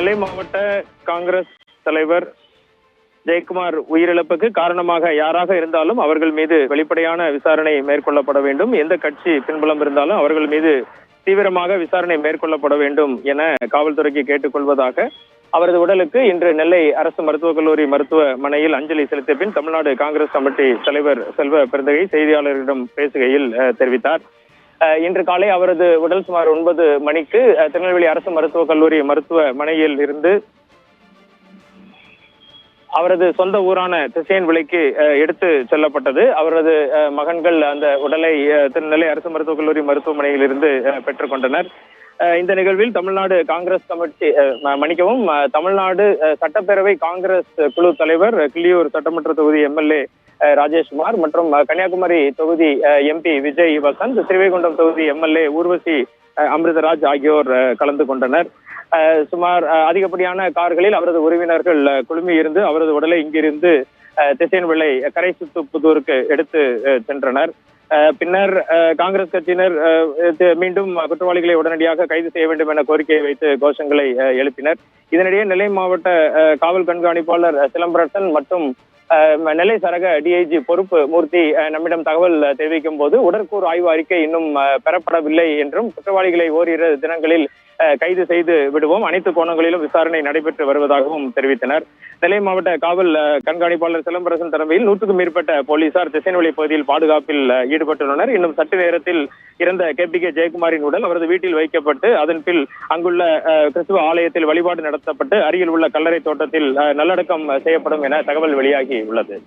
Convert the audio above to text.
நெல்லை மாவட்ட காங்கிரஸ் தலைவர் ஜெயக்குமார் உயிரிழப்புக்கு காரணமாக யாராக இருந்தாலும் அவர்கள் மீது வெளிப்படையான விசாரணை மேற்கொள்ளப்பட வேண்டும். எந்த கட்சி பின்புலம் இருந்தாலும் அவர்கள் மீது தீவிரமாக விசாரணை மேற்கொள்ளப்பட வேண்டும் என காவல்துறைக்கு கேட்டுக்கொள்வதாக அவரது உடலுக்கு இன்று நெல்லை அரசு மருத்துவக் கல்லூரி மருத்துவமனையில் அஞ்சலி செலுத்திய பின் தமிழ்நாடு காங்கிரஸ் கமிட்டி தலைவர் செல்வ பெருந்தகை செய்தியாளர்களிடம் பேசுகையில் தெரிவித்தார். இன்று காலை அவரது உடல் சுமார் 9 மணிக்கு திருநெல்வேலி அரசு மருத்துவக் கல்லூரி மருத்துவமனையில் இருந்து அவரது சொந்த ஊரான திசையன்விளைக்கு எடுத்து செல்லப்பட்டது. அவரது மகன்கள் அந்த உடலை திருநெல்லை அரசு மருத்துவக் கல்லூரி மருத்துவமனையில் இருந்து பெற்றுக் கொண்டனர். இந்த நிகழ்வில் தமிழ்நாடு காங்கிரஸ் கமிட்டி தமிழ்நாடு சட்டப்பேரவை காங்கிரஸ் குழு தலைவர், கிள்ளியூர் சட்டமன்ற தொகுதி எம்எல்ஏ ராஜேஷ்குமார் மற்றும் கன்னியாகுமரி தொகுதி எம்பி விஜய் வசந்த், ஸ்ரீவைகுண்டம் தொகுதி எம்எல்ஏ ஊர்வசி அமிர்தராஜ் ஆகியோர் கலந்து கொண்டனர். சுமார் அதிகப்படியான கார்களில் அவரது உறவினர்கள் குழுமி இருந்து அவரது உடலை இங்கிருந்து திசையன்விளை கரைசுத்துப்புதூருக்கு எடுத்து சென்றனர். பின்னர் காங்கிரஸ் கட்சியினர் மீண்டும் குற்றவாளிகளை உடனடியாக கைது செய்ய வேண்டும் என கோரிக்கையை வைத்து கோஷங்களை எழுப்பினர். இதனிடையே நெல்லை மாவட்ட காவல் கண்காணிப்பாளர் சிலம்பரசன் மற்றும் நெல்லை சரக டிஐஜி பொறுப்பு மூர்த்தி நம்மிடம் தகவல் தெரிவிக்கும் போது உடற்கூறு ஆய்வு அறிக்கை இன்னும் பெறப்படவில்லை என்றும் குற்றவாளிகளை ஓரிரு தினங்களில் கைது செய்து விடுவோம், அனைத்து கோணங்களிலும் விசாரணை நடைபெற்று வருவதாகவும் தெரிவித்தனர். நெல்லை மாவட்ட காவல் கண்காணிப்பாளர் சிலம்பரசன் தலைமையில் 100க்கும் மேற்பட்ட போலீசார் திசையன்விளை பகுதியில் பாதுகாப்பில் ஈடுபட்டுள்ளனர். இன்னும் சற்று நேரத்தில் இறந்த KPK ஜெயக்குமாரின் உடல் அவரது வீட்டில் வைக்கப்பட்டு அதன் பின் அங்குள்ள கிறிஸ்துவ ஆலயத்தில் வழிபாடு நடத்தப்பட்டு அருகில் உள்ள கல்லறை தோட்டத்தில் நல்லடக்கம் செய்யப்படும் என தகவல் வெளியாகி உள்ளது.